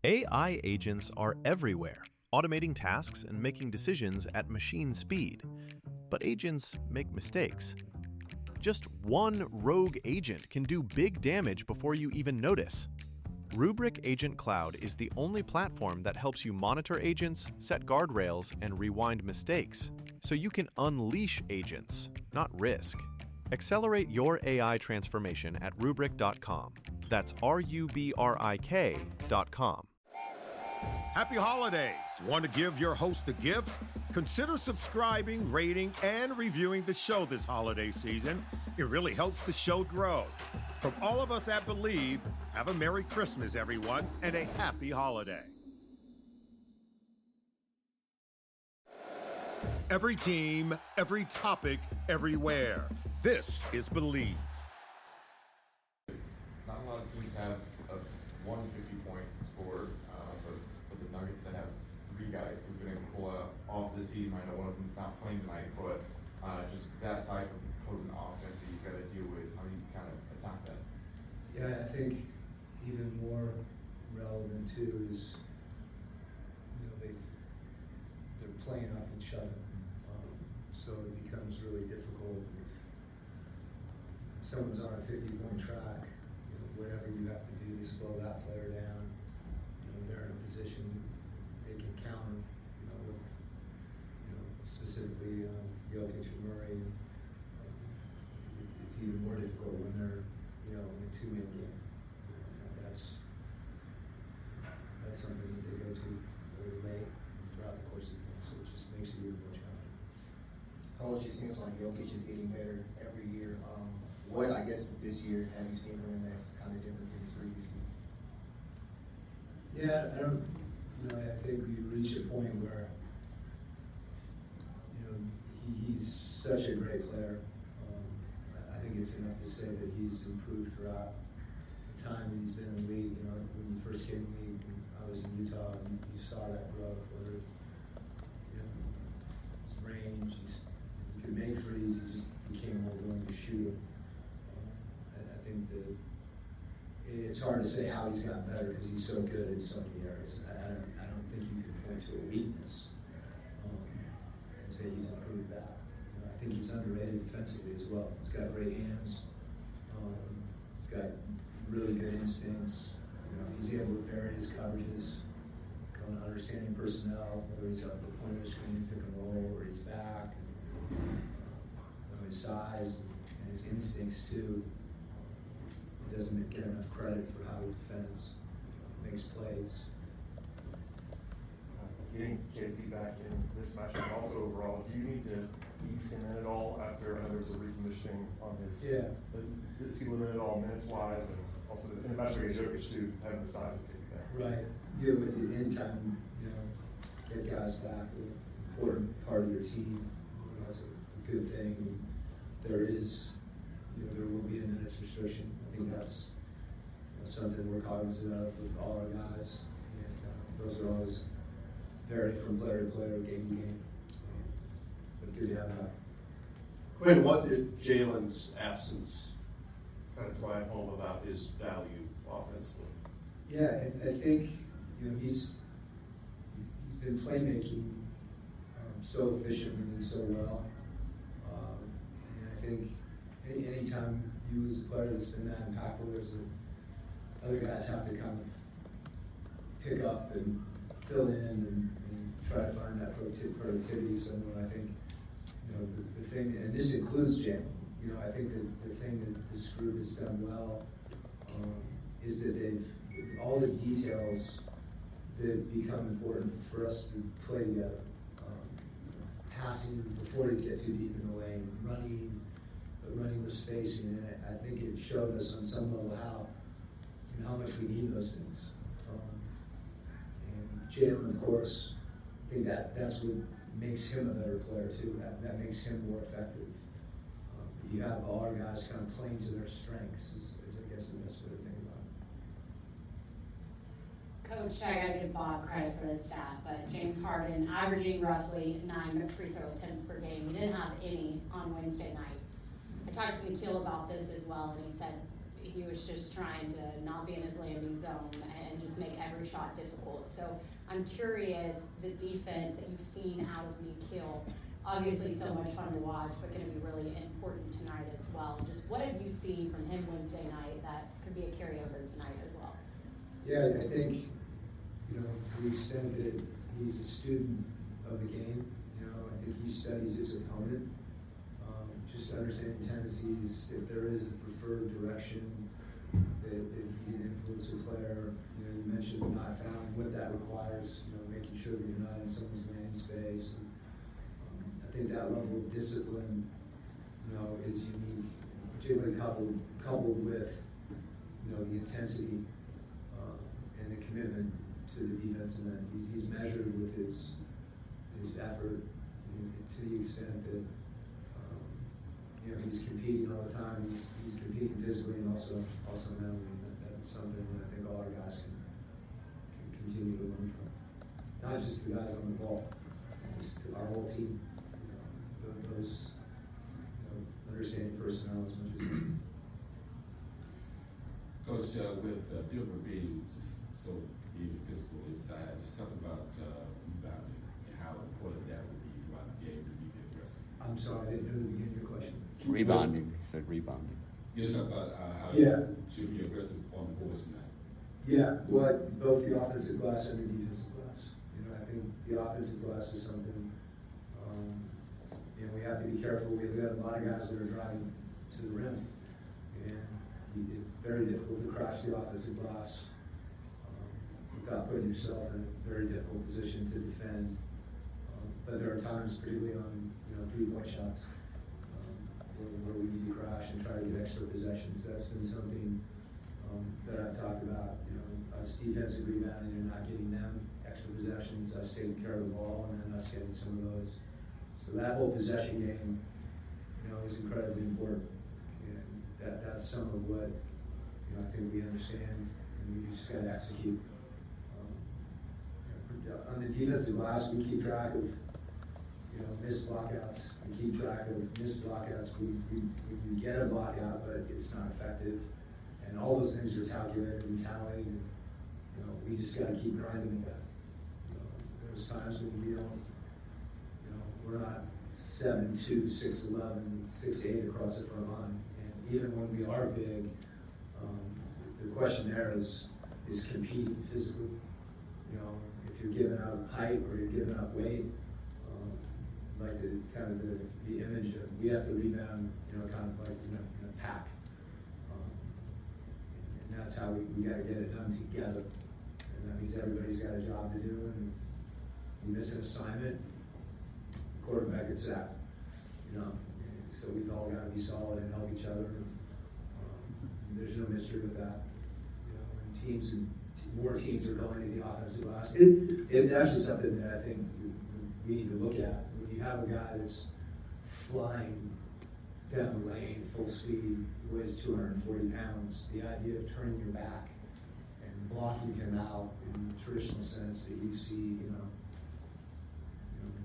AI agents are everywhere, automating tasks and making decisions at machine speed. But agents make mistakes. Just one rogue agent can do big damage before you even notice. Rubrik Agent Cloud is the only platform that helps you monitor agents, set guardrails, and rewind mistakes, so you can unleash agents, not risk. Accelerate your AI transformation at Rubrik.com. That's RUBRIK.com. Happy holidays! Want to give your host a gift? Consider subscribing, rating, and reviewing the show this holiday season. It really helps the show grow. From all of us at Believe, have a Merry Christmas, everyone, and a happy holiday. Every team, every topic, everywhere. This is Believe. Not a lot of teams have a 150-point score, but the Nuggets that have three guys who've been able to pull off this season. I know one of them not playing tonight, but just that type of potent offense that you've got to deal with. How do you kind of attack that? Yeah, I think even more relevant too is, they're playing off each other, so it becomes really difficult if someone's on a 50-point track. Whatever you have to do to slow that player down, they're in a position they can counter. With specifically Jokic and Murray. It's even more difficult when they're in a two-man game. That's something that they go to very late throughout the course of the game, so it just makes it even more challenging. Coach, it seems like Jokic is getting better every year. What, I guess, this year have you seen from him that's kind of different than his previous seasons? Yeah, I think we've reached a point where, he's such a great player. I think it's enough to say that he's improved throughout the time that he's been in the league. When he first came in the league, I was in Utah, and you saw that growth, whether, his range, he could make threes, he just became more willing to shoot. I think that it's hard to say how he's gotten better because he's so good in so many areas. I don't think you can point to a weakness and say he's improved that. I think he's underrated defensively as well. He's got great hands. He's got really good instincts. He's able to vary his coverages, kind of understanding personnel, whether he's up the point of the screen, pick and roll, or he's back. His size and his instincts too. He doesn't get enough credit for how he defends, makes plays. Getting KP back in this match and also overall, do you need to ease him in at all after I know there was a reconditioning on his? Yeah. Is he limited at all minutes wise, and also in a match against Jokic too, having the size of KP back? Right. Anytime get guys back, an important part of your team. That's a good thing. And there is, there will be a minutes restriction. I think that's something we're cognizant of with all our guys. And those are always vary from player to player, game to game. But good to have that. Quinn, what did Jalen's absence kind of drive home about his value offensively? Yeah, I think he's been playmaking so efficiently and so well. And I think anytime you lose a player that's been that impactful, other guys have to kind of pick up and fill in and try to find that productivity. So I think the thing, and this includes Jalen. I think that the thing that this group has done well is that they've all the details that become important for us to play together. Passing before you get too deep in the lane, running the spacing, and I think it showed us on some level how much we need those things. And Jalen, of course, I think that's what makes him a better player too. That makes him more effective. You have all our guys kind of playing to their strengths is I guess the best way to think about it. Coach, I gotta give Bob credit for this stat, but James Harden averaging roughly 9 free throw attempts per game. He didn't have any on Wednesday night. I talked to Nikhil about this as well, and he said he was just trying to not be in his landing zone and just make every shot difficult. So I'm curious, the defense that you've seen out of Nikhil, obviously so much fun to watch, but going to be really important tonight as well. Just what have you seen from him Wednesday night that could be a carryover tonight as well? Yeah, I think, to the extent that he's a student of the game, I think he studies his opponent, just understanding tendencies, if there is a preferred direction that he can influence a player. You mentioned not fouling, what that requires, making sure that you're not in someone's landing space. I think that level of discipline, is unique, particularly coupled with, the intensity and the commitment to the defensive end. He's measured with his effort, to the extent that he's competing all the time. He's competing physically and also mentally. That's something that I think all our guys can continue to learn from. Not just the guys on the ball, just our whole team. Those understanding personnel as much as we. Coach, with Dilbert being just so being physical inside, just talk about rebounding and how important that would be throughout the game to be aggressive. I'm sorry, I didn't hear the beginning of your question. Rebounding, he said rebounding. You talk about how Yeah. you should be aggressive on the boards tonight. Yeah, both the offensive glass and the defensive glass. I think the offensive glass is something, we have to be careful. We have a lot of guys that are driving to the rim, and it's very difficult to crash the offensive glass without putting yourself in a very difficult position to defend. But there are times, particularly on 3-point shots, where we need to crash and try to get extra possessions. That's been something that I've talked about. Us defensive rebounding and not getting them extra possessions, us taking care of the ball, and then us getting some of those. So that whole possession game, is incredibly important. And that's some of what I think we understand, and we just got to execute. On the defensive glass, we keep track of missed blockouts. We keep track of missed blockouts. We get a blockout, but it's not effective. And all those things are calculated and tallied. And, we just got to keep grinding at that. There's times when we don't, we're not 7'2", 6'11", 6'8" across the front line. And even when we are big, the question there is competing physically. If you're giving up height or you're giving up weight, like the kind of the image of we have to rebound, kind of like in a pack, and that's how we got to get it done together. And that means everybody's got a job to do, and you miss an assignment, the quarterback gets sacked. So we've all got to be solid and help each other. There's no mystery with that. And more teams are going to the offensive glass. It's actually something that I think we need to look at. When you have a guy that's flying down the lane full speed, weighs 240 pounds, the idea of turning your back and blocking him out in the traditional sense that you see,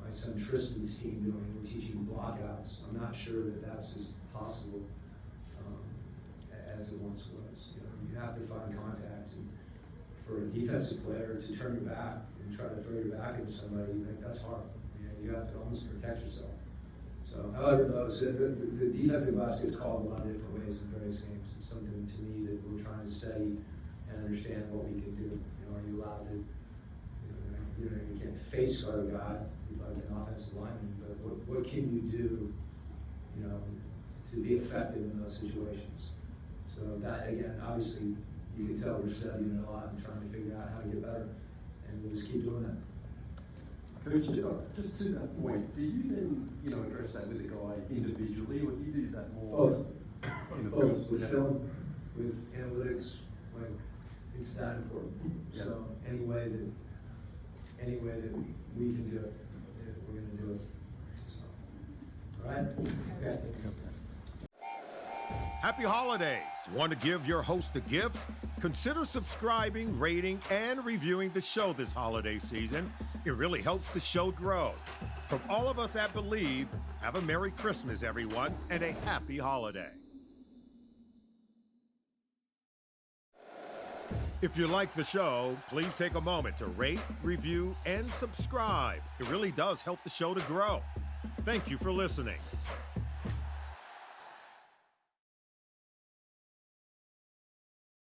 my son Tristan's team doing, we're teaching blockouts. I'm not sure that that's as possible as it once was. You have to find contact. And for a defensive player to turn your back and try to throw your back into somebody, that's hard. You have to almost protect yourself. So, however, the defensive glass gets called a lot of different ways in various games. It's something to me that we're trying to study and understand what we can do. Are you allowed to? You can't face guard a guy like an offensive lineman, but what can you do? To be effective in those situations. So that again, obviously, you can tell we're studying it a lot and trying to figure out how to get better, and we'll just keep doing that. Coach, just to that point, do you then, address that with the guy individually, or do you do that more? Both. With film, with analytics, it's that important. Yeah. So any way that we can do it, we're going to do it. So, all right? Okay. Happy holidays! Want to give your host a gift? Consider subscribing, rating, and reviewing the show this holiday season. It really helps the show grow. From all of us at Believe, have a Merry Christmas, everyone, and a Happy Holiday. If you like the show, please take a moment to rate, review, and subscribe. It really does help the show to grow. Thank you for listening.